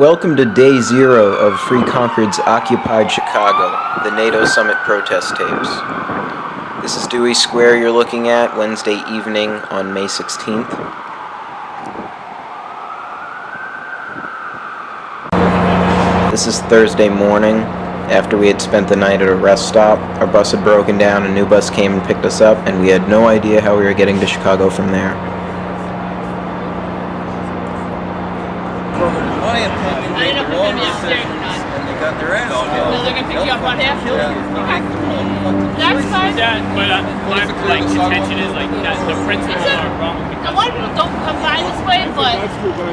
Welcome to Day Zero of Free Concord's Occupied Chicago, the NATO Summit protest tapes. This is Dewey Square you're looking at, Wednesday evening on May 16th. This is Thursday morning. After we had spent the night at a rest stop, our bus had broken down, a new bus came and picked us up, and we had no idea how we were getting to Chicago from there. My opinion, I don't know if they're going to be upstairs or not. and they got their ass. No, they're going to pick you up on here? Okay. That's fine. My contention is that the principles are wrong. A lot of people don't come by this way, but,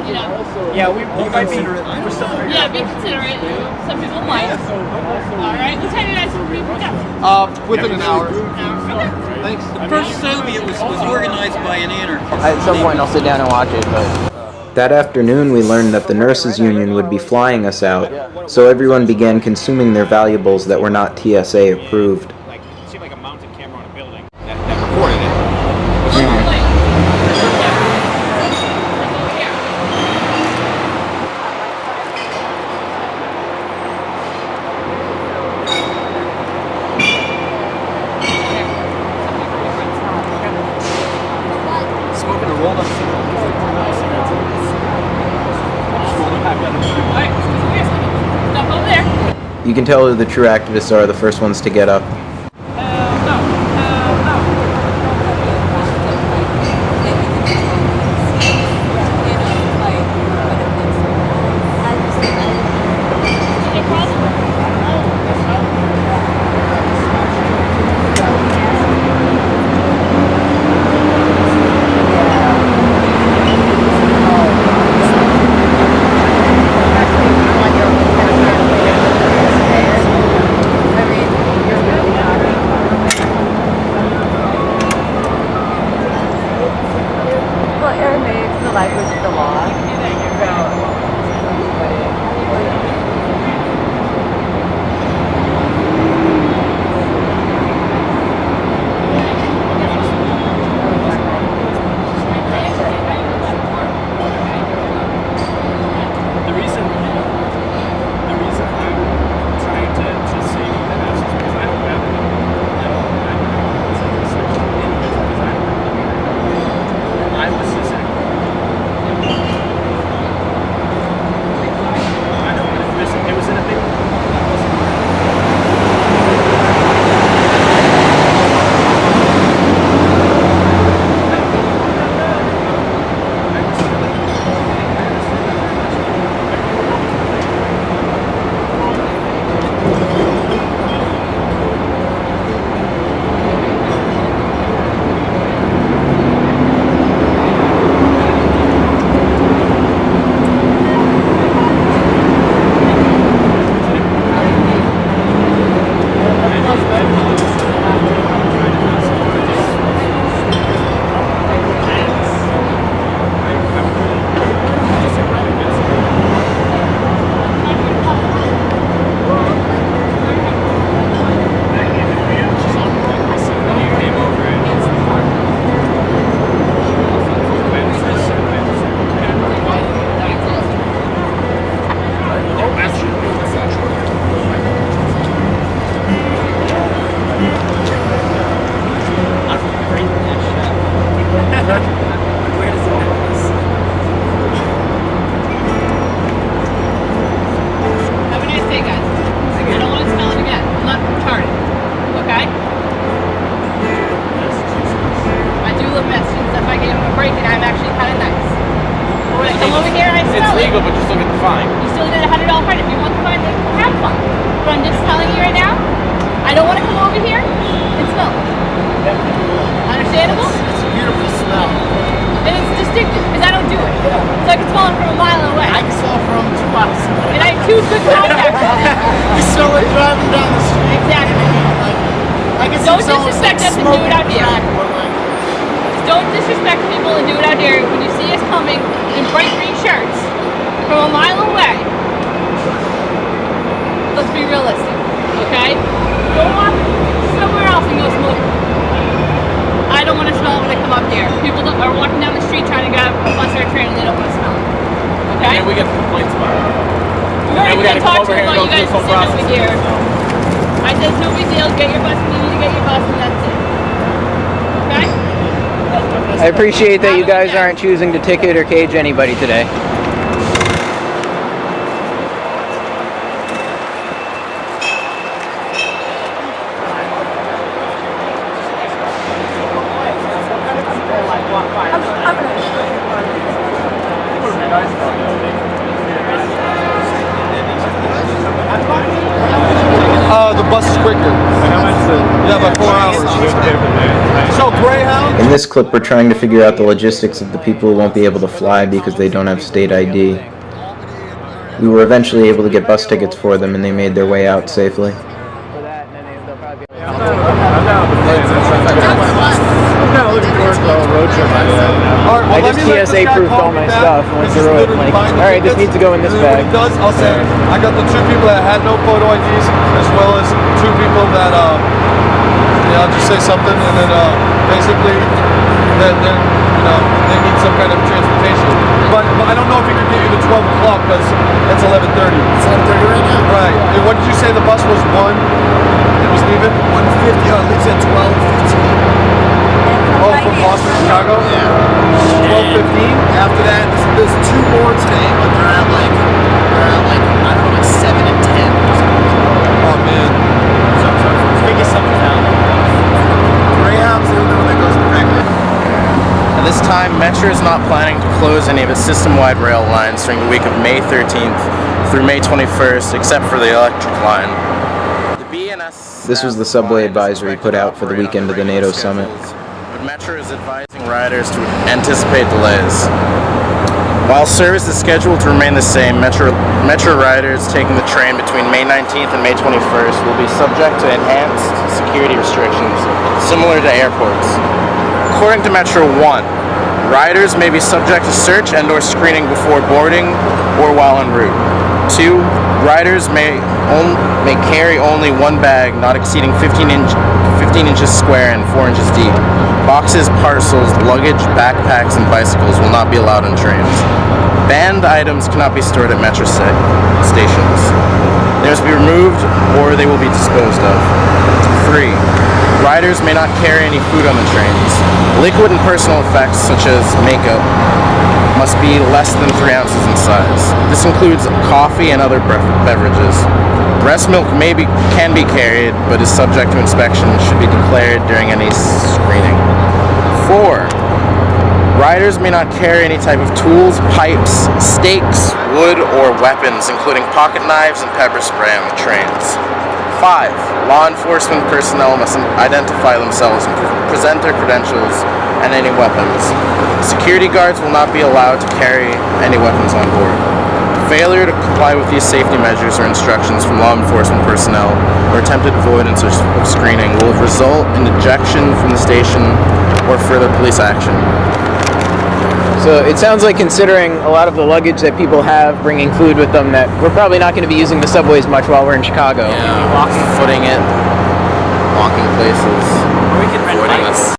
you know. Yeah, we might be. Yeah, be considerate. Some people might. Alright, what time did I say we pick up? Within an hour. Okay. Thanks. The first Soviet was organized by an anarchist. At some point I'll sit down and watch it, but... That afternoon, we learned that the nurses' union would be flying us out, so everyone began consuming their valuables that were not TSA approved. It seemed like a mounted camera on a building that recorded it. Smoking a rolled up cigarette. Stop over there. You can tell who the true activists are the first ones to get up. Aramaic is the language of the law. The reason I'm trying to say that is because I don't have any. I was just I know, but it was in a big. Have a nice day, guys. I don't want to smell it again. I'm not retarded. Okay? I do live Massachusetts. If I get a break and I'm actually kind of nice. Or when I come over here and I smell It's legal, it. but you still get the fine. You still get a $100 fine. If you want the fine, then have fun. But I'm just telling you right now, I don't want to come over here and smell it. Understandable? It's a beautiful smell. And it's distinctive because I don't do it. So I can smell it from a mile away. I can smell from 2 miles away. And I have 2 good contacts. You smell it driving down the street. Exactly. I can Don't see someone disrespect us and do it out here. Don't disrespect people and do it out here. When you see us coming in bright green shirts from a mile away, let's be realistic, okay? Go off somewhere else and go smoke. I don't want to smell it when I come up here. People are walking down the street trying to grab a bus or a train and they don't want to smell it. Okay? And we get complaints about it. You're we even gotta gonna come talk to over him here and while go you through guys this whole sit over here. I said it's no big deal. Get your bus when you need to get your bus, and that's it. Okay? I appreciate that you guys aren't choosing to ticket or cage anybody today. The bus is quicker. Yeah, by 4 hours. So Greyhound. In this clip, we're trying to figure out the logistics of the people who won't be able to fly because they don't have state ID. We were eventually able to get bus tickets for them, and they made their way out safely. I just TSA proofed all my stuff and went through it. Like, alright, this needs to go in this bag. I'll say, I got the 2 people that had no photo IDs, as well as 2 people that, yeah, I'll just say something, and then basically, that they need some kind of transportation. But I don't know if he could get you to 12 o'clock because it's 11:30. It's 11:30 right now. Right. And what did you say the bus was 1? It was leaving 1:50. Oh, it leaves at 12:15. Oh, from Boston to Chicago? Yeah. 12:15. After that, there's 2 more today, but they're at like I don't know, like 7 and 10. Oh man. Figure something out. Greyhound's the only one that goes directly. At this time, Metro is not planning to close any of its system-wide rail lines during the week of May 13th through May 21st, except for the electric line. The BNS This was the subway advisory put out for the weekend of the NATO summit. But Metro is advising riders to anticipate delays. While service is scheduled to remain the same, Metro riders taking the train between May 19th and May 21st will be subject to enhanced security restrictions, similar to airports. According to Metro 1, riders may be subject to search and/or screening before boarding or while en route. 2, riders may carry only 1 bag not exceeding 15 inches square and 4 inches deep. Boxes, parcels, luggage, backpacks, and bicycles will not be allowed on trains. Banned items cannot be stored at Metro stations. They must be removed or they will be disposed of. 3. Riders may not carry any food on the trains. Liquid and personal effects, such as makeup, must be less than 3 ounces in size. This includes coffee and other beverages. Breast milk can be carried, but is subject to inspection and should be declared during any screening. 4. Riders may not carry any type of tools, pipes, stakes, wood, or weapons, including pocket knives and pepper spray on the trains. 5. Law enforcement personnel must identify themselves and present their credentials and any weapons. Security guards will not be allowed to carry any weapons on board. Failure to comply with these safety measures or instructions from law enforcement personnel or attempted avoidance of screening will result in ejection from the station or further police action. So it sounds like, considering a lot of the luggage that people have bringing food with them, that we're probably not going to be using the subways much while we're in Chicago. Yeah, walking, footing it, walking places. Or we could rent bikes.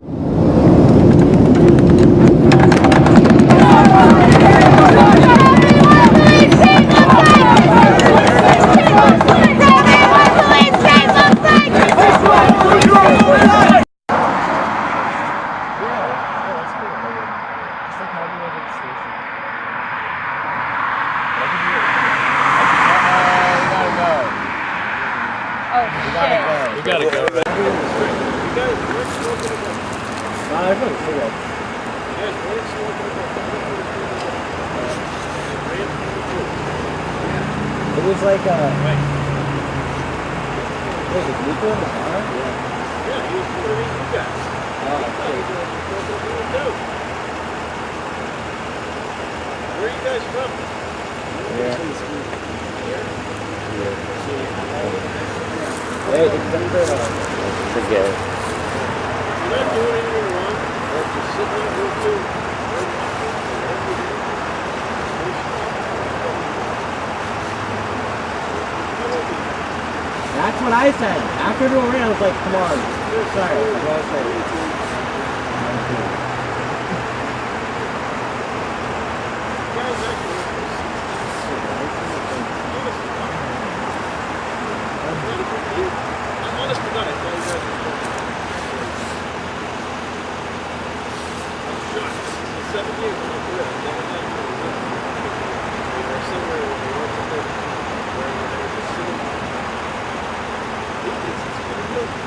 It was like a... Wait, is Nico in the car? Yeah, he was one of these guys. Where are you guys from? Hey, forget it. You're not doing anything wrong. You're just sitting there with you. That's what I said. After everyone ran, I was like, come on. Sorry, that's what I said. Guys, actually,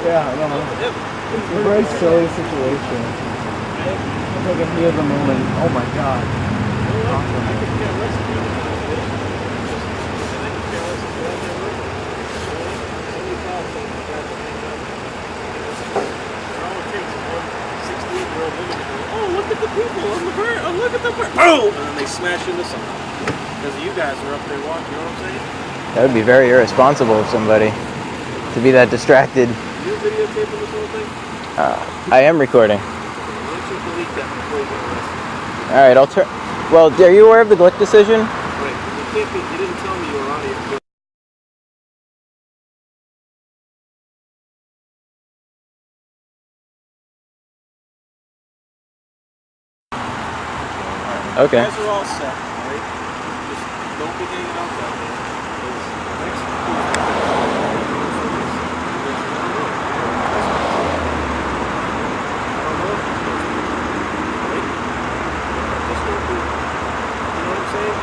Yeah, I know. It's a very silly situation. It's like a heat of the moment. Oh my god. Oh, look at the people on the bird. Oh, look at the bird. Boom! And then they smash into something. Because you guys are up there watching, you know what I'm saying? That would be very irresponsible of somebody to be that distracted. Are you videotaping this whole thing? I am recording. Why don't you delete that before you get arrested? All right, I'll turn. Well, are you aware of the Glick decision? Wait, you can't be, you didn't tell me you were on here. Okay. You guys are all set, alright? Just don't be hanging out down there. Just don't do it. You know what I'm saying?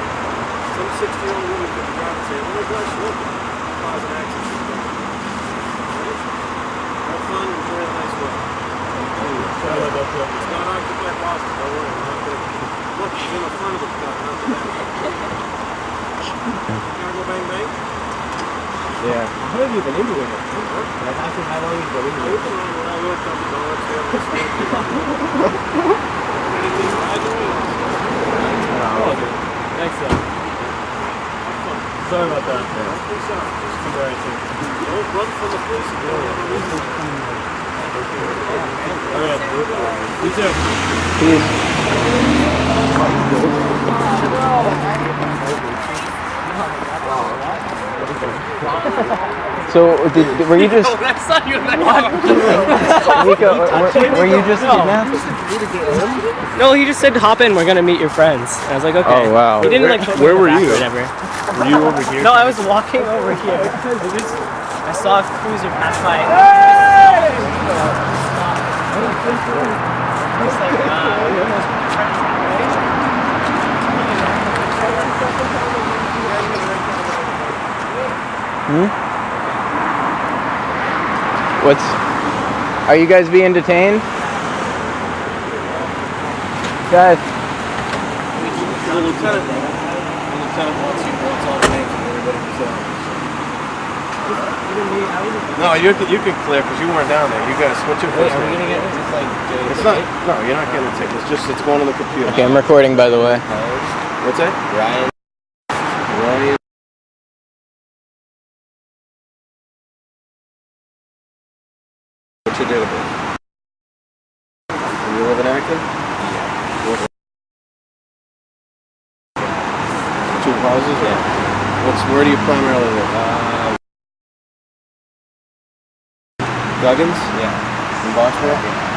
Some 60-year-old woman could drive and say, oh my gosh, look, cause an accident. Right? Have fun, enjoy a nice weather. It's not occupied Boston, don't worry, we're not gonna. Look, he's in the front of the car, not the back. Cargo bang bang? Yeah. How long have you been into it? Like, actually, how long have you been into You've been on when I worked on the dollars there. Anything I do? Thanks, sir. Sorry about that. Don't be sorry. Just don't run from the police if you don't have a reason. Alright. You too. Peace. So, were you just... That's not you. Nico, were you just kidnapped? No, he just said hop in. We're gonna meet your friends. And I was like, okay. Oh, wow. He didn't like. Put me Where in the were back you? or whatever. Were you over here? No, I was walking over here. I saw a cruiser pass by. Are you guys being detained? Guys. The lieutenant wants all the names of everybody who's No, you can clear because you weren't down there. You guys, what's your first name? Get this? It's like. It's not. No, you're not getting a ticket. It's going on the computer. Okay, I'm recording, by the way. What's that? Ryan. Ryan. What's your date of birth? Do you live in Acton? Yeah. Two houses? Yeah. Where do you primarily live? Duggins? Yeah. In Boxborough? Yeah.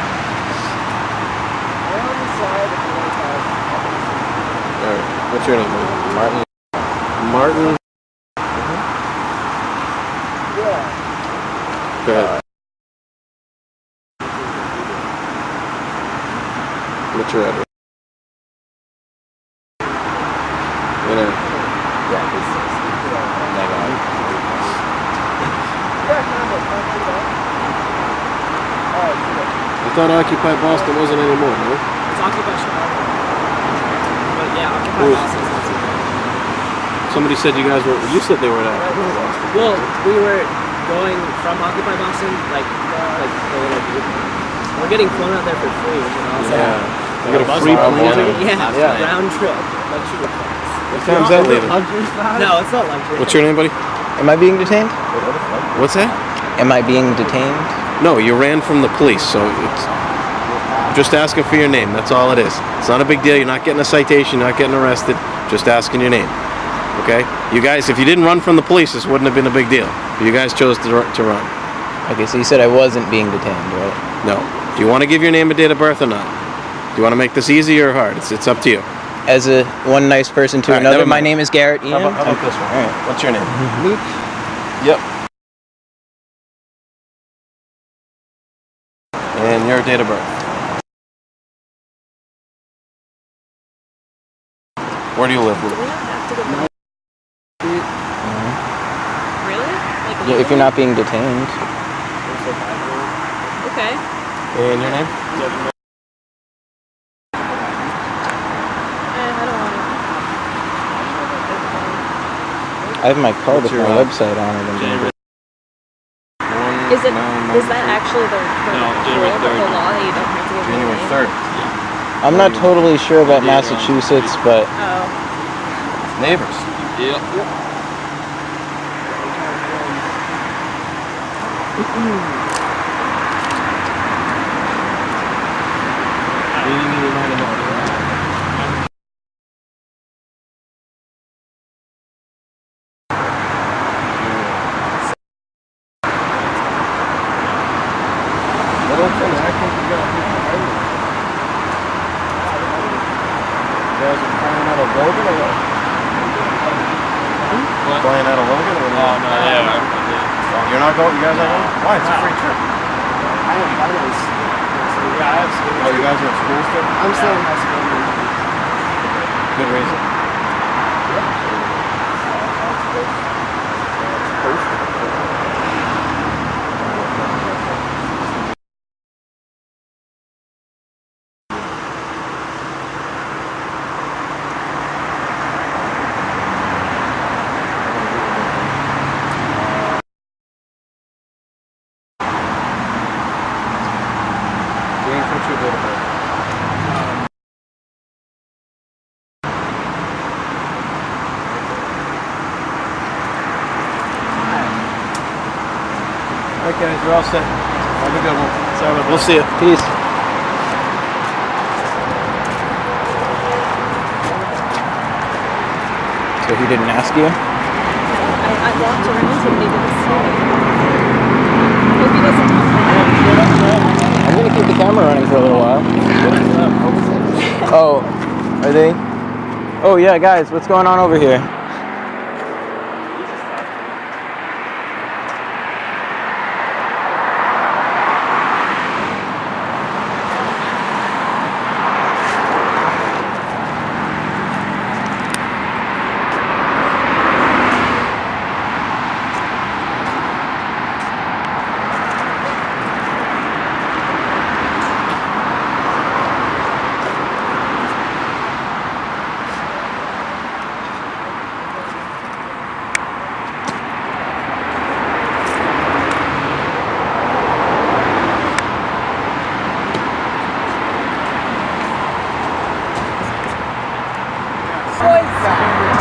Alright. What's your name? Martin. Martin? Yeah. Go ahead. What's your address? You know. I thought Occupy Boston wasn't anymore, no? It's occupied Chicago. But yeah, occupied Who is- Boston is not too bad. Somebody said you guys were. You said they were at Occupy Boston. Well, we were going from Occupy Boston, like the little. We're getting flown out there for free, you know. So You got a free plane ticket? yeah, round trip, luxury class. What time's that leaving? No, it's not luxury. What's your name, buddy? Am I being detained? What's that? Am I being detained? No, you ran from the police, so it's just asking for your name. That's all it is. It's not a big deal. You're not getting a citation. You're not getting arrested. Just asking your name. Okay? You guys, if you didn't run from the police, this wouldn't have been a big deal. But you guys chose to run. Okay, so you said I wasn't being detained, right? No. Do you want to give your name and date of birth or not? Do you want to make this easy or hard? It's up to you. As a one nice person to All right, another, never my mind. name is Garrett Ian. How about this one? All right. What's your name? Luke. Yep. And your date of birth. Where do you live, Luke? Really? Like, Yeah, if you're not being detained. And your name? I have my card with What's my your, website on it. January. Is that actually the January rule of 3rd. the law that you don't have to give your January name? 3rd. I'm not totally sure about Massachusetts, but Oh. Neighbors. Yep. Flying out of Logan or Oh, no, yeah. You're not going? You guys aren't going? Why? It's a free trip. I have finals. Yeah, I have school. Oh, you guys are at school still? I'm still in high school. Good reason. James, what's your date of birth? Alright guys, we're all set. Have a good one. Sorry about We'll see you. peace. So he didn't ask you? I walked around and they didn't see me. Hope he doesn't talk I'm gonna keep the camera running for a little while. Oh, are they? Oh yeah, guys, what's going on over here?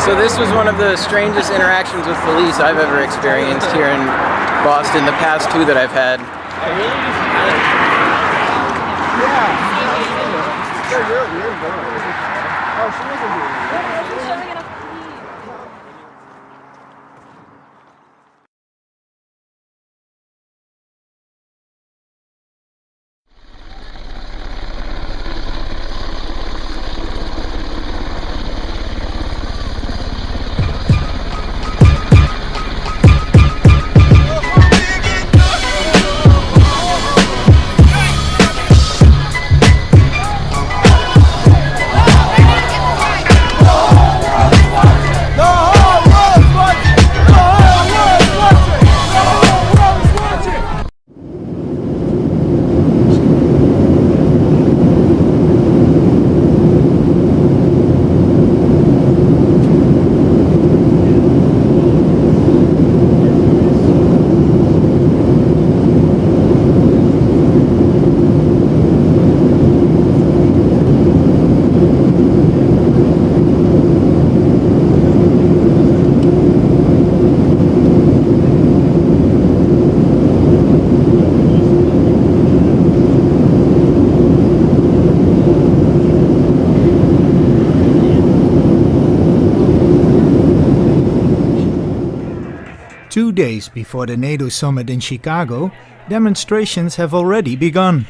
So this was one of the strangest interactions with police I've ever experienced here in Boston, the past two that I've had. Two days before the NATO summit in Chicago, demonstrations have already begun.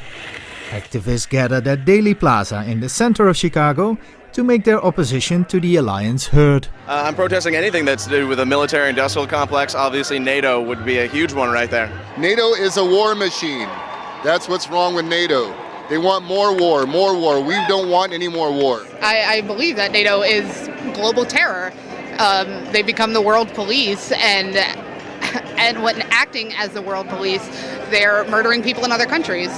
Activists gathered at Daley Plaza in the center of Chicago to make their opposition to the alliance heard. I'm protesting anything that's to do with a military-industrial complex. Obviously, NATO would be a huge one right there. NATO is a war machine. That's what's wrong with NATO. They want more war, more war. We don't want any more war. I believe that NATO is global terror. They become the world police, and when acting as the world police, they're murdering people in other countries.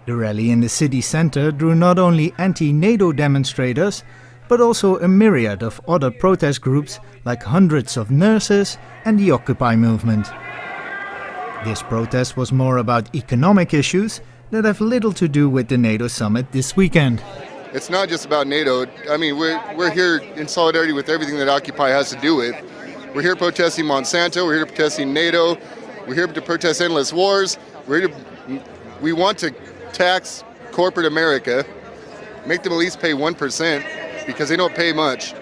The rally in the city center drew not only anti-NATO demonstrators, but also a myriad of other protest groups like hundreds of nurses and the Occupy movement. This protest was more about economic issues that have little to do with the NATO summit this weekend. It's not just about NATO. I mean, we're here in solidarity with everything that Occupy has to do with. We're here protesting Monsanto, we're here protesting NATO, we're here to protest endless wars, we want to tax corporate America, make them at least pay 1% because they don't pay much.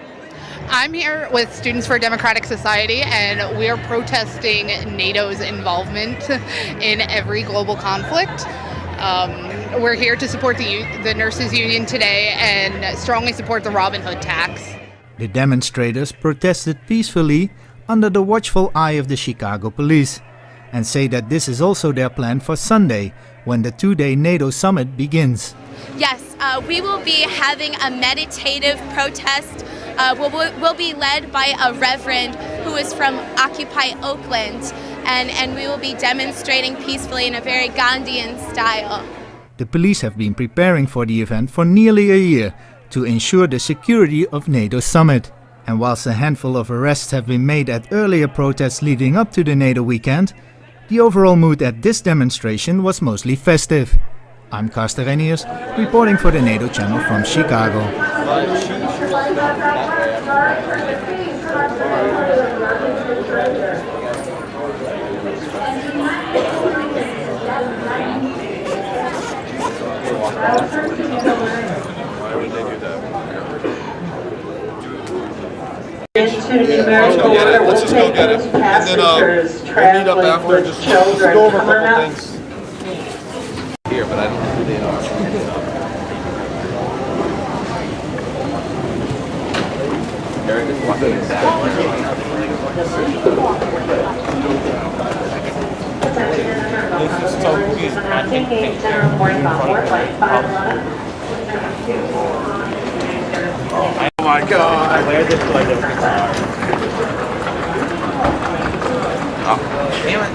I'm here with Students for a Democratic Society, and we are protesting NATO's involvement in every global conflict. We're here to support the nurses union today and strongly support the Robin Hood tax. The demonstrators protested peacefully under the watchful eye of the Chicago police and say that this is also their plan for Sunday, when the two-day NATO summit begins. Yes, we will be having a meditative protest. We'll be led by a reverend who is from Occupy Oakland, and we will be demonstrating peacefully in a very Gandhian style. The police have been preparing for the event for nearly a year to ensure the security of NATO's summit. And whilst a handful of arrests have been made at earlier protests leading up to the NATO weekend, the overall mood at this demonstration was mostly festive. I'm Karsten Reniers, reporting for the NATO channel from Chicago. Why would they do that? Let's just go get it. And then we'll meet up after, just go over a couple things. Here, but I don't know who they are. Eric is walking Oh my God! I wear this like a guitar. Oh, damn it.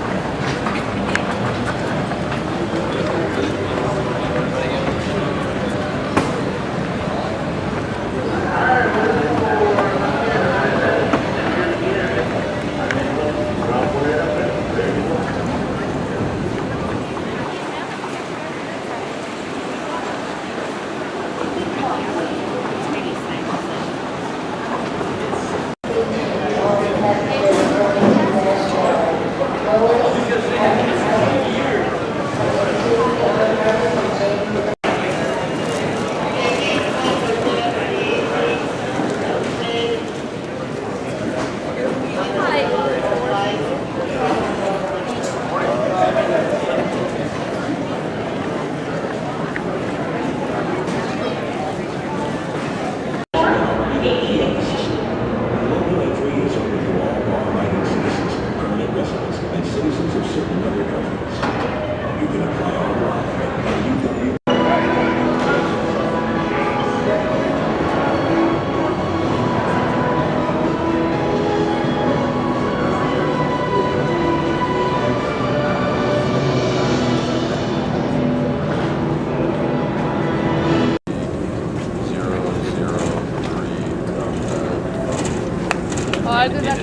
Other than that,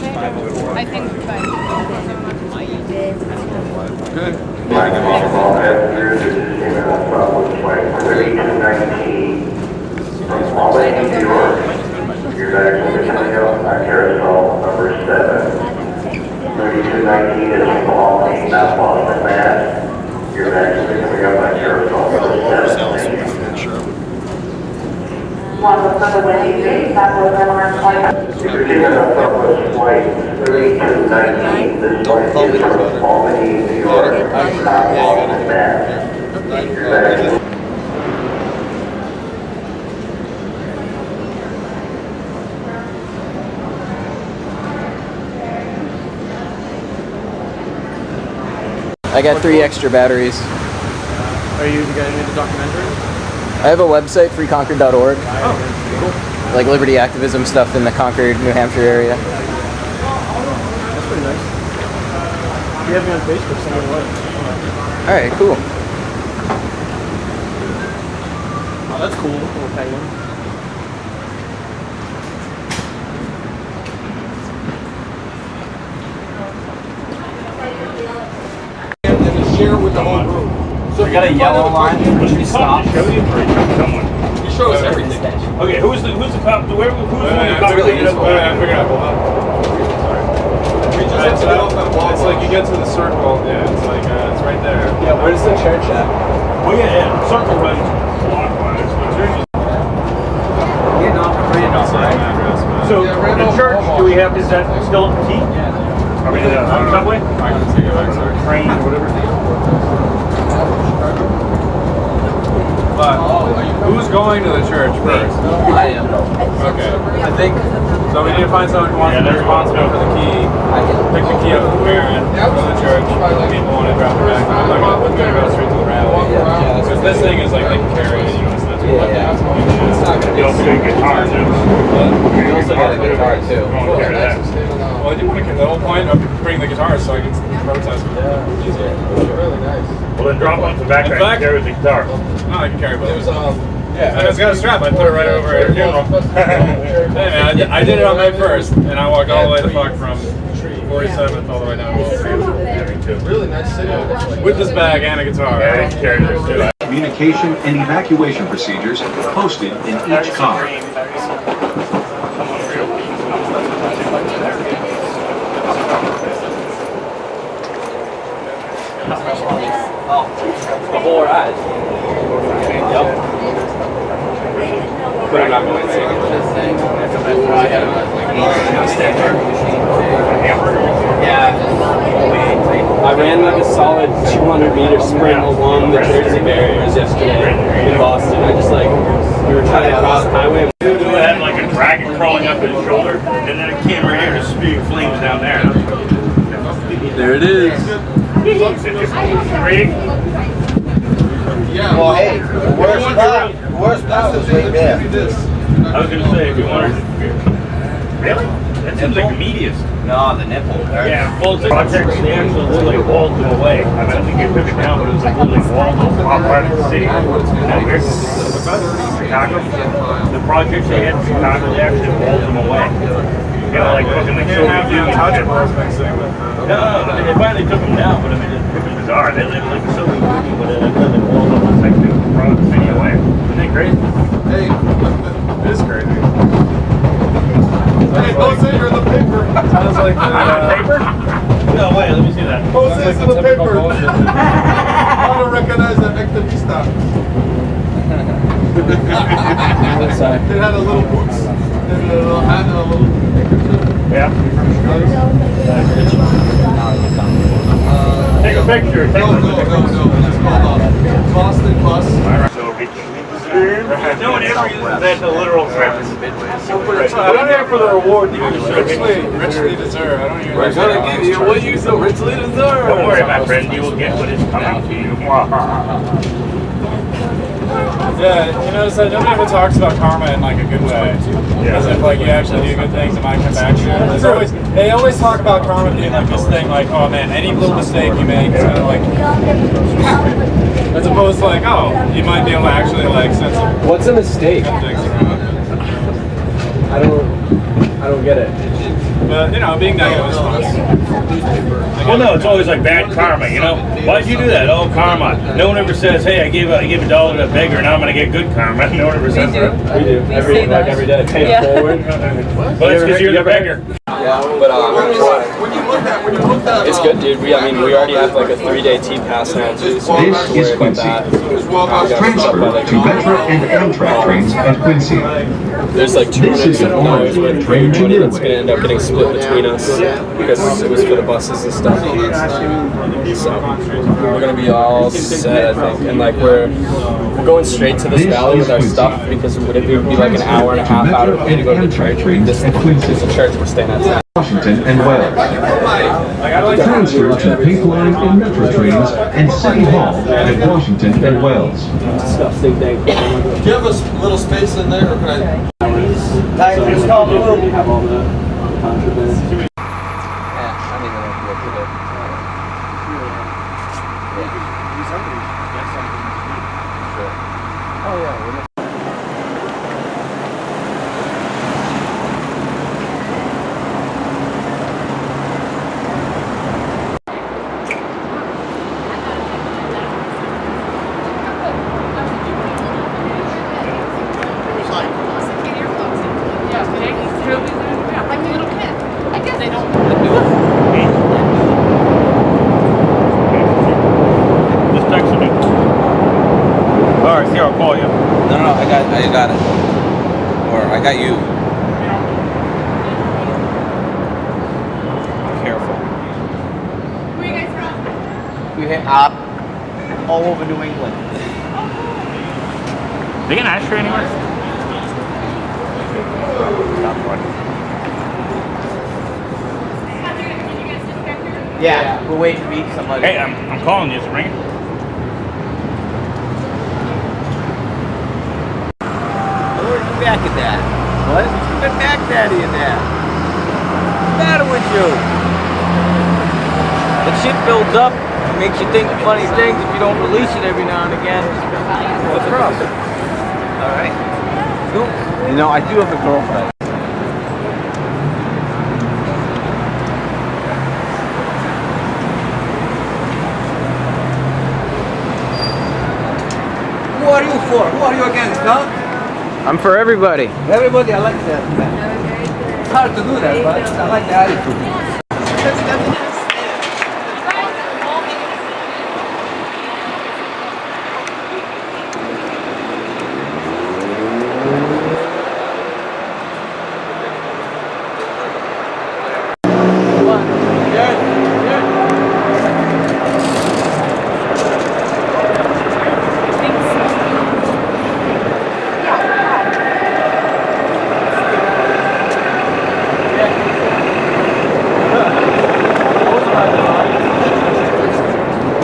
I think fine. Good. Your bags will be coming up on carousel number 7. 3219 is from Albany, not Boston, Mass. Your bags will be coming up on carousel number 7. Virginia Southwest Flight 3219. This flight is from Albany, New York, not Boston, Mass. Your bags will I got 3 extra batteries. Are you getting into documentary? I have a website, freeconcord.org. Oh, cool. Like liberty activism stuff in the Concord, New Hampshire area. That's pretty nice. If you have me on Facebook, send me a like. Alright, cool. That's cool. Little penguin. Share with the whole group. So we got a yellow line. Should we stop? Show you for someone. You show us everything. Okay, who's the cop? Who's the one It's really useful. I figured out. Hold on. It's like you get to the circle. Yeah, it's like it's right there. Yeah, where's the church at? Oh yeah. Circle runs clockwise. The church is. So the church, do we have? Is that still the key? Yeah. Are we the subway? I can take it back, sorry. Train or whatever. But who's going to the church first? I am. Okay. I think. So we need to find someone who wants to be responsible for the key. Pick the key up from the parent, go to the church. People want to drop it back. I'm not going to go straight to the rally. Because this thing is like they can carry it. You know, it's not too much. You also got a guitar too. You also got a guitar too. Well, the whole point of bringing the guitar is so I can protest. Easier. Really nice. Well, then drop off the backpack and carry the guitar. No, I can carry both. Yeah, and it's got a strap. I put it right over at a funeral. Hey man, I did it on May 1st, and I walked all the way the fuck from 47th all the way down to Wall Street. Really nice city. With this bag and a guitar. Yeah, I can carry this too. Communication and evacuation procedures posted in each car. The whole ride. Yep. But I'm not going to Yeah. I ran like a solid 200-meter sprint along the Jersey barriers yesterday in Boston. I just we were trying to cross the highway. It had like a dragon crawling up his shoulder, and then it came right here to spew flames down there. There it is. Yeah. Well, hey, the worst spot is right there. I was gonna say, if you wanted really? That seems like the meatiest. No, the nipple. Yeah, well, the projects, they actually literally walled them away. I don't think you took it down, but it was like literally walled them off part of the city. Chicago? The projects they had in Chicago, they actually walled them away. You know, like fucking like so No, but they finally took them down, but I mean, it was bizarre. They lived like so many people, but they literally walled them the section from the city away. Isn't that crazy? Hey, it is crazy. Hey, Jose, you're in the paper. Sounds like I'm on paper? No way, let me see that. Jose's in the paper. I don't recognize that activista. They had a little boots and a little hat and a little handkerchief. Yeah. Take a picture. No. It's called Boston Bus. No one ever uses that the literal reference. I don't have for the reward you richly deserve. I don't even. We're gonna give you what you so richly deserve. Don't worry, my friend. You will get what is coming to you. Yeah, you notice that nobody ever talks about karma in like a good way. As if like you actually do good things, it might come back to you. They always talk about karma being like this thing, like, oh man, any little mistake you make is gonna like, as opposed to like, oh, you might be able to actually like send some. What's a mistake? I don't get it. But you know, being negative is fun. Well, no, it's always like bad karma, you know? Why'd you do that? Oh, karma. No one ever says, hey, I gave $1 to a beggar, now I'm going to get good karma. No one ever says that. We do. Every day. Pay it forward. Well, it's because you're the beggar. Yeah, but when you look at it's good, dude. We already have like a 3-day T-Pass now too, so we don't have to worry about that. Transfer to Metra and Amtrak trains at Quincy. There's like $200 worth of money that's going to end up getting split between us because it was for the buses and stuff. So we're going to be all set, I think, and like we're going straight to this valley with our stuff because it would be like an hour and a half out of here to go to the church. This is the church we're staying at. Washington and Wells. Transfer to Pink Line and Metro trains and City Hall at Washington and Wells. Disgusting thing. do you have a little space in there, or can I? It's called the room. Have all the contraband. I got it. Or I got you. Careful. Where are you guys from? We hit up all over New England. They can ask you anywhere? Yeah, we're waiting to meet somebody. Hey, I'm calling you. Is it ringing? Back at that. What? You've been back daddy in that. What's the matter with you? That shit builds up, makes you think funny things if you don't release it every now and again. What's the problem? Alright. Cool. You know, I do have a girlfriend. Who are you for? Who are you against, huh? I'm for everybody. Everybody, I like that. It's hard to do that, but I like the attitude.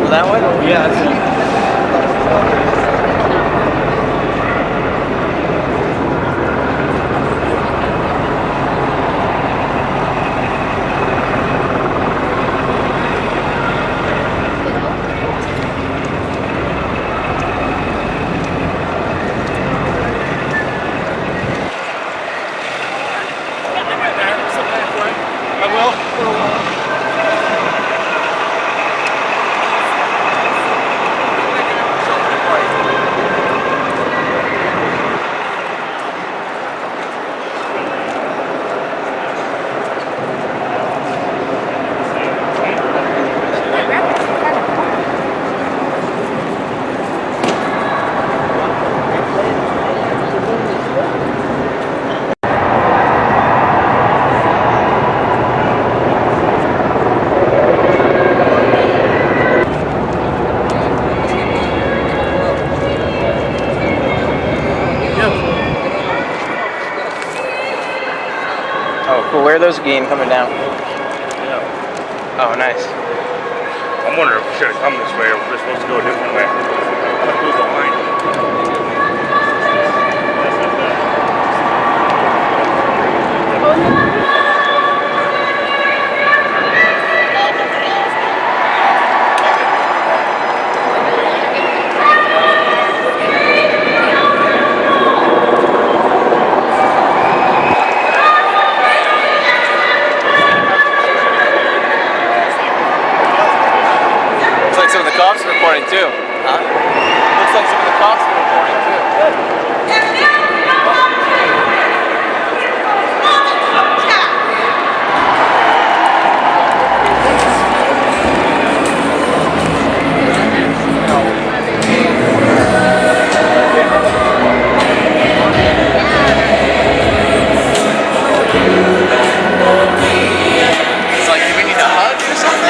That one? Yeah, that's it. Oh, cool. Where are those again coming down? Oh, nice. I'm wondering if we should have come this way or if we're supposed to go a different way. What goes on mine? Some of the cops are reporting too. Huh? Looks like some of the cops are reporting too. It's like, do we need a hug or something?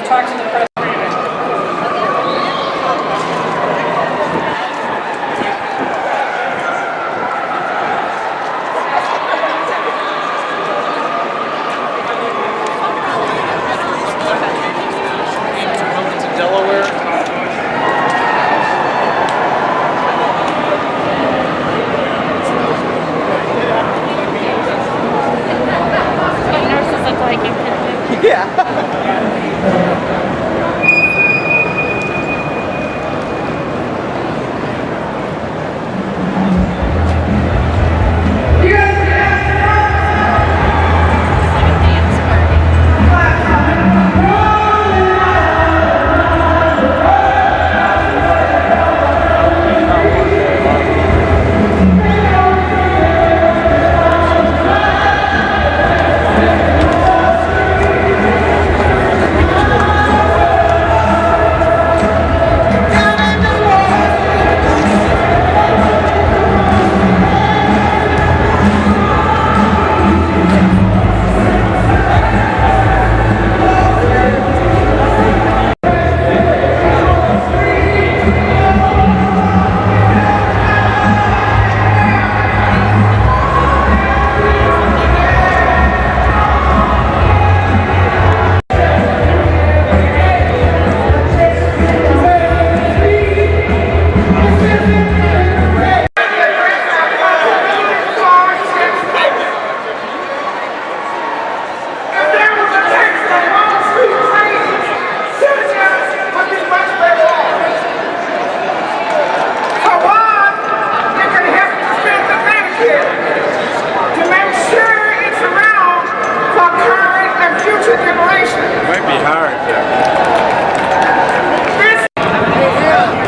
talk to the president.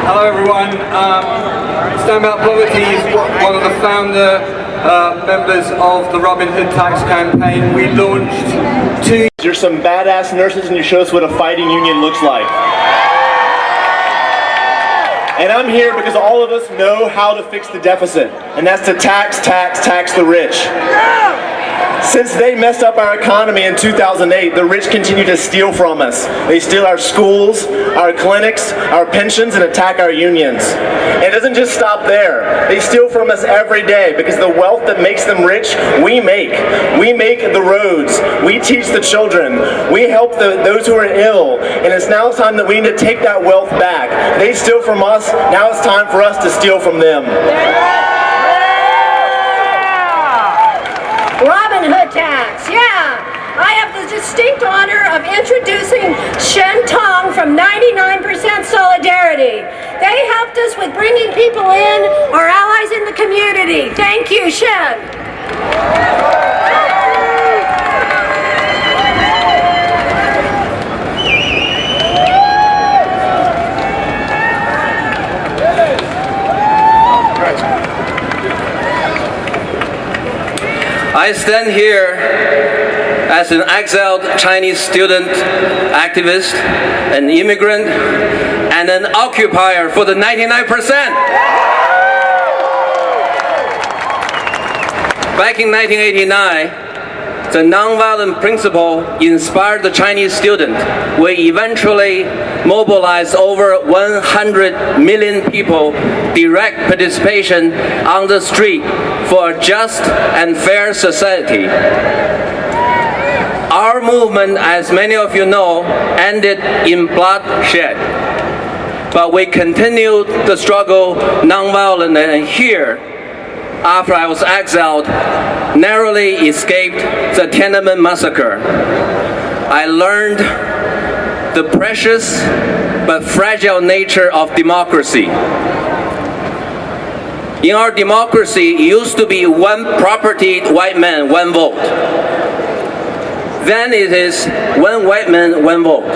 Hello everyone, Stand About Poverty is one of the founder members of the Robin Hood tax campaign. We launched two... You're some badass nurses and you show us what a fighting union looks like. And I'm here because all of us know how to fix the deficit, and that's to tax the rich. Since they messed up our economy in 2008, the rich continue to steal from us. They steal our schools, our clinics, our pensions, and attack our unions. And it doesn't just stop there. They steal from us every day because the wealth that makes them rich, we make. We make the roads. We teach the children. We help those who are ill. And it's now time that we need to take that wealth back. They steal from us. Now it's time for us to steal from them. Robin Hood tax, yeah. I have the distinct honor of introducing Shen Tong from 99% Solidarity. They helped us with bringing people in, our allies in the community. Thank you, Shen. I stand here as an exiled Chinese student, activist, an immigrant, and an occupier for the 99%. Back in 1989, the nonviolent principle inspired the Chinese student. We eventually mobilized over 100 million people, direct participation on the street for a just and fair society. Our movement, as many of you know, ended in bloodshed. But we continued the struggle nonviolently, and here, after I was exiled, narrowly escaped the Tiananmen massacre. I learned the precious but fragile nature of democracy. In our democracy, it used to be one property, white man, one vote. Then it is one white man, one vote.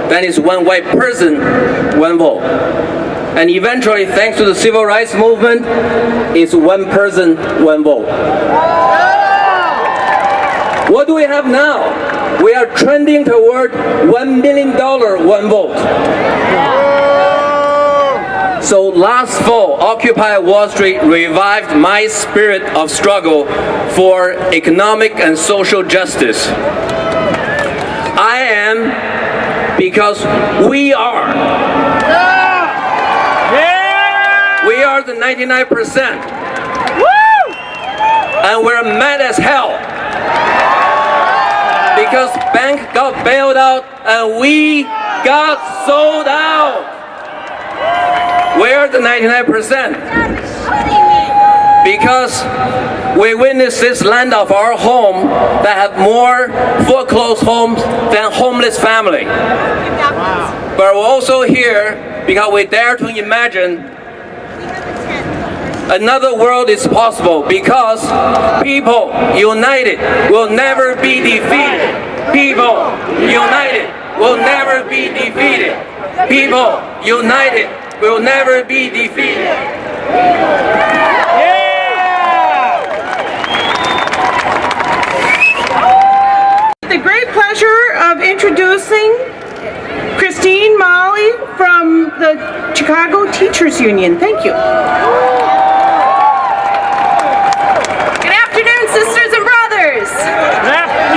Then it's one white person, one vote. And eventually, thanks to the civil rights movement, it's one person, one vote. What do we have now? We are trending toward $1 million, one vote. So last fall, Occupy Wall Street revived my spirit of struggle for economic and social justice. I am because we are. We are the 99%. And we're mad as hell. Because bank got bailed out and we got sold out. We're the 99%. Because we witnessed this land of our home that have more foreclosed homes than homeless family. But we're also here because we dare to imagine another world is possible, because people united will never be defeated. People united will never be defeated. People united will never be defeated. The great pleasure of introducing Christine Molly from the Chicago Teachers Union. Thank you. Sisters and brothers,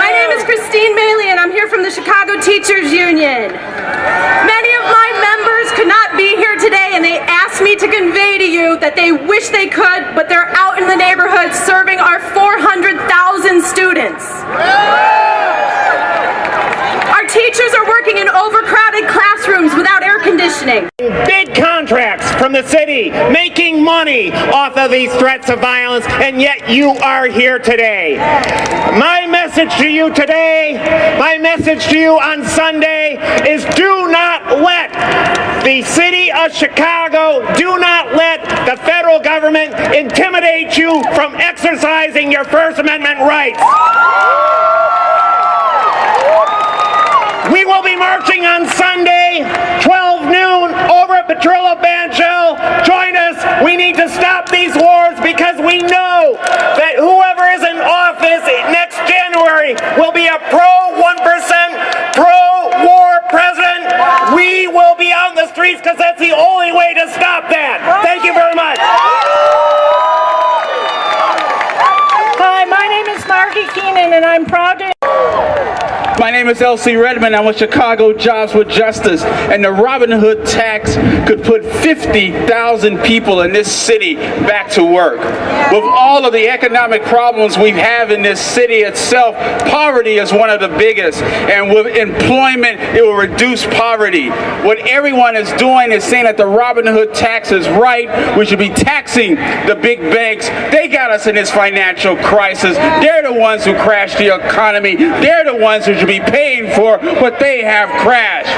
my name is Christine Bailey and I'm here from the Chicago Teachers Union. Many of my members could not be here today and they asked me to convey to you that they wish they could, but they're out in the neighborhood serving our 400,000 students. Our teachers are working in overcrowded classrooms without air conditioning. Big contracts from the city, making money off of these threats of violence, and yet you are here today. My message to you today, my message to you on Sunday is do not let the city of Chicago, do not let the federal government intimidate you from exercising your First Amendment rights. We will be marching on Sunday, 12 noon, over at Petrillo Banjo. Join us. We need to stop these wars because we know that whoever is in office next January will be a pro-1%, pro-war president. We will be out in the streets because that's the only way to stop that. Thank you very much. Hi, my name is Margie Keenan and I'm proud to... My name is Elsie Redmond. I'm with Chicago Jobs with Justice, and the Robin Hood tax could put 50,000 people in this city back to work. With all of the economic problems we have in this city itself, poverty is one of the biggest, and with employment, it will reduce poverty. What everyone is doing is saying that the Robin Hood tax is right. We should be taxing the big banks. They got us in this financial crisis. They're the ones who crashed the economy. They're the ones who should be paying for what they have crashed.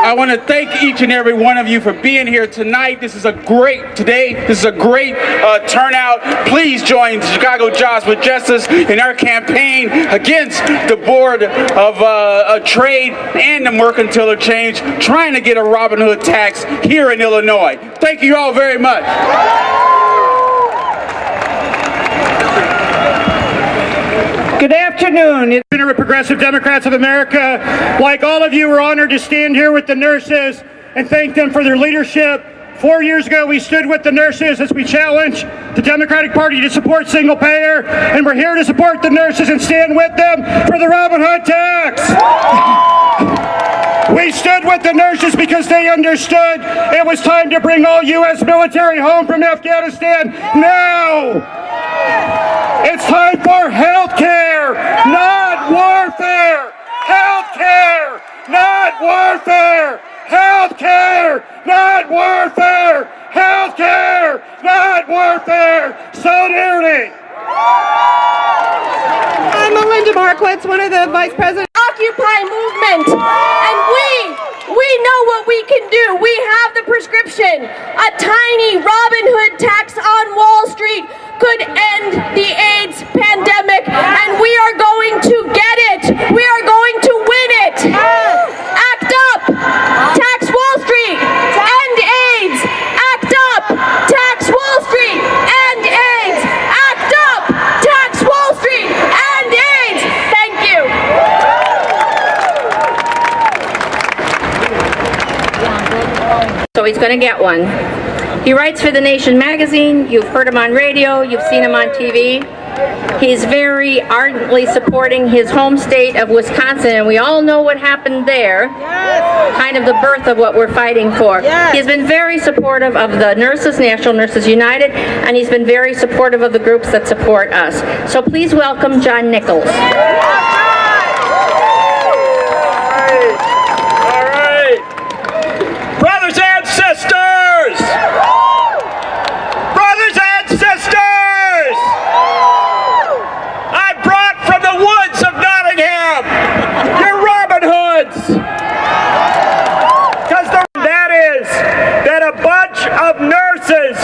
I want to thank each and every one of you for being here tonight. This is a great turnout. Please join Chicago Jobs with Justice in our campaign against the Board of Trade and the Mercantile Exchange, trying to get a Robin Hood tax here in Illinois. Thank you all very much. Good afternoon. Center of Progressive Democrats of America, like all of you, we're honored to stand here with the nurses and thank them for their leadership. 4 years ago, we stood with the nurses as we challenged the Democratic Party to support single payer, and we're here to support the nurses and stand with them for the Robin Hood tax. We stood with the nurses because they understood it was time to bring all U.S. military home from Afghanistan now. It's time for health care, not warfare. Health care, not warfare. Health care, not warfare. Health care, not warfare. Solidarity. I'm Melinda Markowitz, one of the vice presidents of the Occupy movement, and we know what we can do. We have the prescription. A tiny Robin Hood tax on Wall Street could end the AIDS pandemic, and we are going to get it. We are going to win it. Act up. Tax Wall Street. End AIDS. Act up. Tax Wall Street. End AIDS. Act up. Tax Wall Street. End AIDS. Thank you. So he's going to get one. He writes for The Nation magazine. You've heard him on radio. You've seen him on TV. He's very ardently supporting his home state of Wisconsin, and we all know what happened there. Kind of the birth of what we're fighting for. He's been very supportive of the nurses, National Nurses United, and he's been very supportive of the groups that support us. So please welcome John Nichols. Brothers and sisters! Brothers and sisters! I brought from the woods of Nottingham your Robin Hoods! Because that is that a bunch of nurses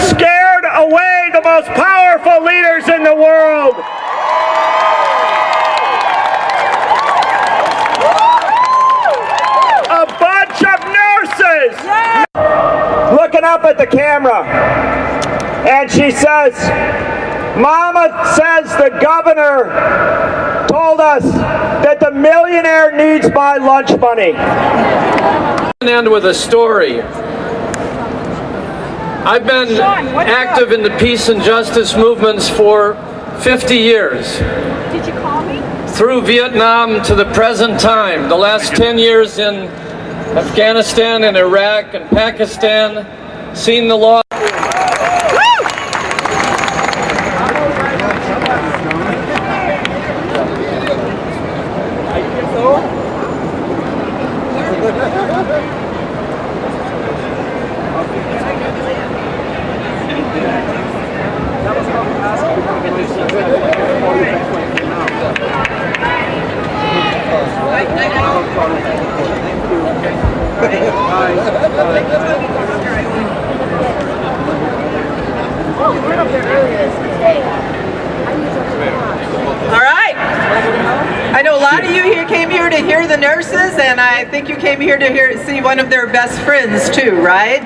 scared away the most powerful leaders in the world. Looking up at the camera, and she says, Mama says the governor told us that the millionaire needs my lunch money. End with a story. I've been active in the peace and justice movements for 50 years. Did you call me? Through Vietnam to the present time, the last 10 years in Afghanistan and Iraq and Pakistan, seen the law. All right. I know a lot of you here came here to hear the nurses, and I think you came here to see one of their best friends too, right?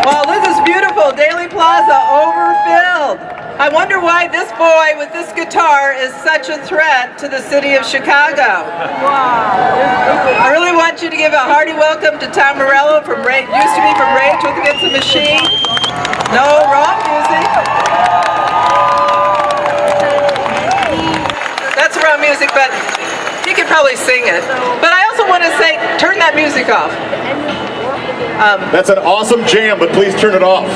Well, this is beautiful. Daley Plaza overfilled. I wonder why this boy with this guitar is such a threat to the city of Chicago. I really want you to give a hearty welcome to Tom Morello from Rage, used to be from Rage Against the Machine. No, wrong music. That's wrong music, but he could probably sing it. But I also want to say, turn that music off. That's an awesome jam, but please turn it off.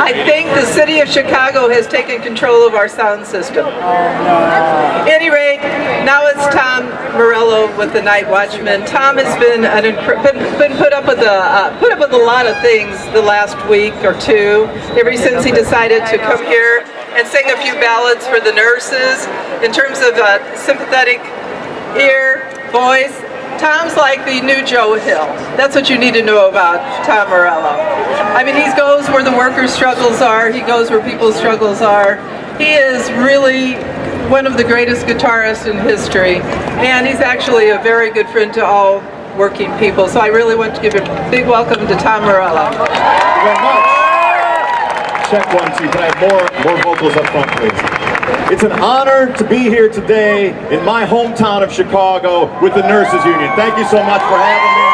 I think the city of Chicago has taken control of our sound system. At any rate, now it's Tom Morello with the Night Watchman. Tom has been put up with a lot of things the last week or two, ever since he decided to come here and sing a few ballads for the nurses in terms of sympathetic ear, voice. Tom's like the new Joe Hill. That's what you need to know about Tom Morello. I mean, he goes where the workers' struggles are. He goes where people's struggles are. He is really one of the greatest guitarists in history. And he's actually a very good friend to all working people. So I really want to give a big welcome to Tom Morello. Thank you very much. Check 1, 2. Can I have more vocals up front, please? It's an honor to be here today in my hometown of Chicago with the Nurses Union. Thank you so much for having me.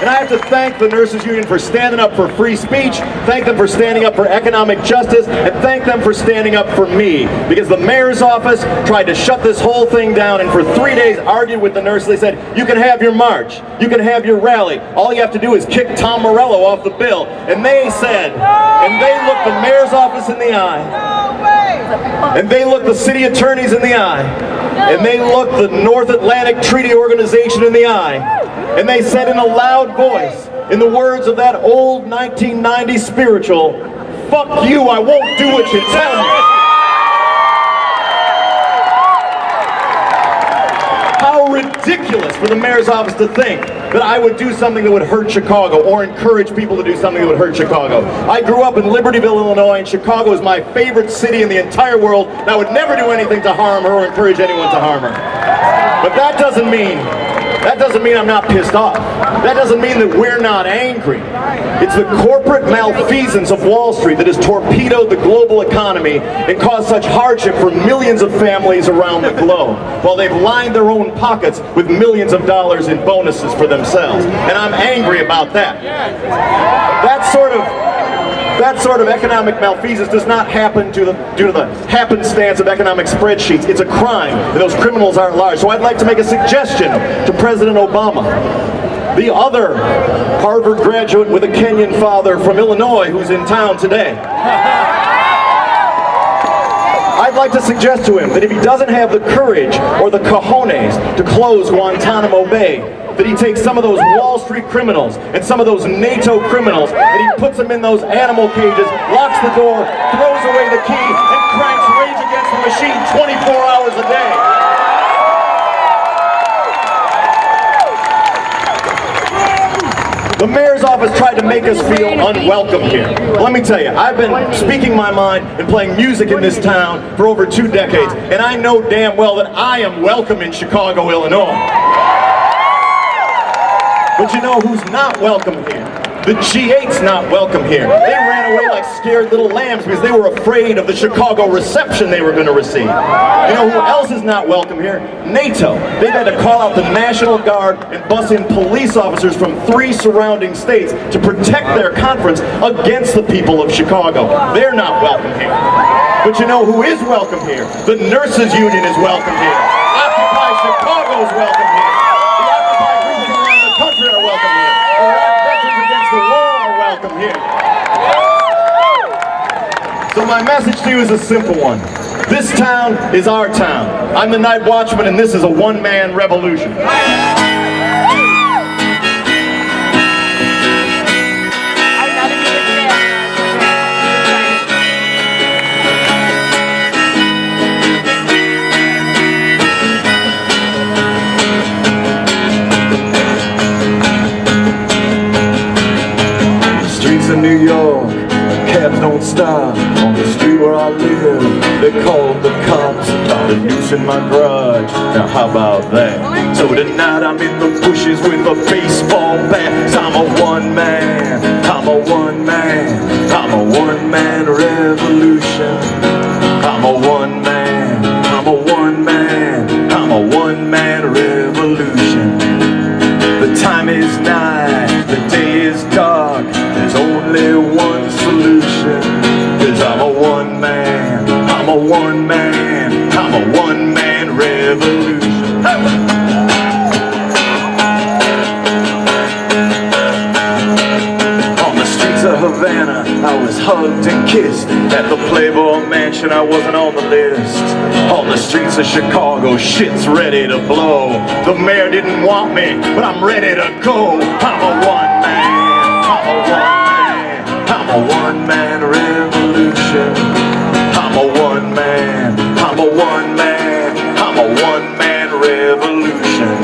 And I have to thank the Nurses Union for standing up for free speech, thank them for standing up for economic justice, and thank them for standing up for me. Because the mayor's office tried to shut this whole thing down, and for 3 days argued with the nurses. They said, you can have your march, you can have your rally, all you have to do is kick Tom Morello off the bill. And they said, and they looked the mayor's office in the eye, and they looked the city attorneys in the eye, and they looked the North Atlantic Treaty Organization in the eye, and they said in a loud voice, in the words of that old 1990s spiritual, fuck you, I won't do what you tell me. How ridiculous for the mayor's office to think that I would do something that would hurt Chicago or encourage people to do something that would hurt Chicago. I grew up in Libertyville, Illinois, and Chicago is my favorite city in the entire world, and I would never do anything to harm her or encourage anyone to harm her. But that doesn't mean That doesn't mean I'm not pissed off. That doesn't mean that we're not angry. It's the corporate malfeasance of Wall Street that has torpedoed the global economy and caused such hardship for millions of families around the globe, while they've lined their own pockets with millions of dollars in bonuses for themselves. And I'm angry about that. That sort of economic malfeasance does not happen due to the happenstance of economic spreadsheets. It's a crime, and those criminals aren't large. So I'd like to make a suggestion to President Obama. The other Harvard graduate with a Kenyan father from Illinois who's in town today. I'd like to suggest to him that if he doesn't have the courage or the cojones to close Guantanamo Bay, that he takes some of those Wall Street criminals and some of those NATO criminals and he puts them in those animal cages, locks the door, throws away the key, and cranks Rage Against the Machine 24 hours a day. The mayor's office tried to make us feel unwelcome here. Let me tell you, I've been speaking my mind and playing music in this town for over 2 decades, and I know damn well that I am welcome in Chicago, Illinois. But you know who's not welcome here? The G8's not welcome here. They ran away like scared little lambs because they were afraid of the Chicago reception they were going to receive. You know who else is not welcome here? NATO. They've had to call out the National Guard and bus in police officers from 3 surrounding states to protect their conference against the people of Chicago. They're not welcome here. But you know who is welcome here? The Nurses Union is welcome here. Occupy Chicago is welcome here. The Occupy groups around the country are welcome here. The Veterans Against the War are welcome here. So my message to you is a simple one. This town is our town. I'm the night watchman, and this is a one-man revolution. New York, cabs don't stop on the street where I live. They called the cops, found a noose in my garage. Now how about that? So tonight I'm in the bushes with a baseball bat. 'Cause I'm a one man, I'm a one man, I'm a one man revolution. I'm a one man, I'm a one man, I'm a one man revolution. The time is night, the day is dark. There's only one solution. 'Cause I'm a one man, I'm a one man, I'm a one man revolution. Hey! On the streets of Havana, I was hugged and kissed. At the Playboy Mansion, I wasn't on the list. On the streets of Chicago, shit's ready to blow. The mayor didn't want me, but I'm ready to go. I'm a one man, I'm a one man, I'm a one man revolution. I'm a one man, I'm a one man, I'm a one man revolution.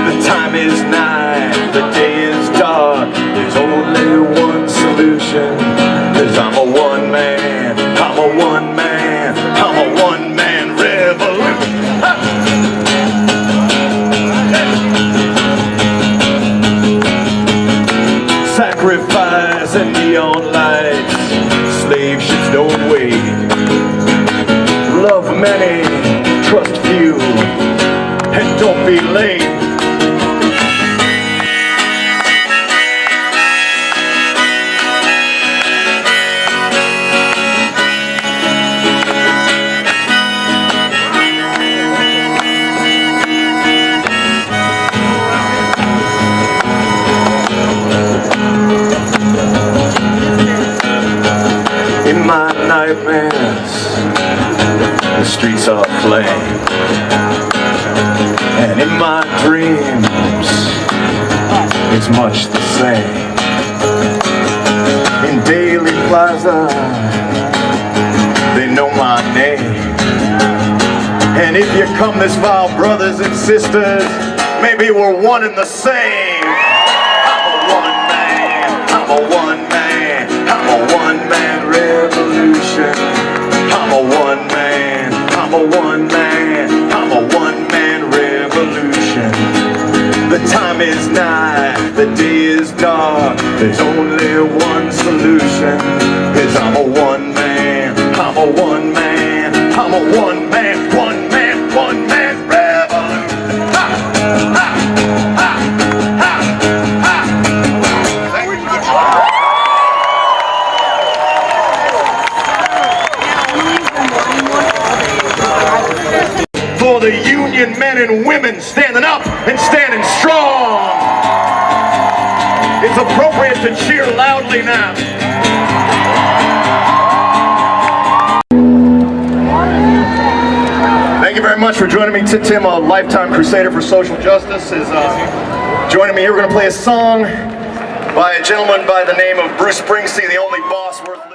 The time is night, the day is dark. There's only one solution. 'Cause I'm a one man, I'm a one man, I'm a one man revolution. Sacrifice and neon lights, slave ships don't wait. Love many, trust few, and don't be late. In my nightmares, the streets are aflame. And in my dreams, it's much the same. In Daily Plaza, they know my name. And if you come this far, brothers and sisters, maybe we're one and the same. I'm a one man, I'm a one man, I'm a one man revolution. I'm a one man, I'm a one man, I'm a one man revolution. time is nigh, the day is dark. There's only one solution, 'cause I'm a one man, I'm a one man, I'm a one man, one man, one man revolution. Ha! Ha! Ha! Ha! Ha! For the union men and women standing up and standing strong. It's appropriate to cheer loudly now. Thank you very much for joining me. Tim, a lifetime crusader for social justice, is joining me here. We're going to play a song by a gentleman by the name of Bruce Springsteen, the only boss worth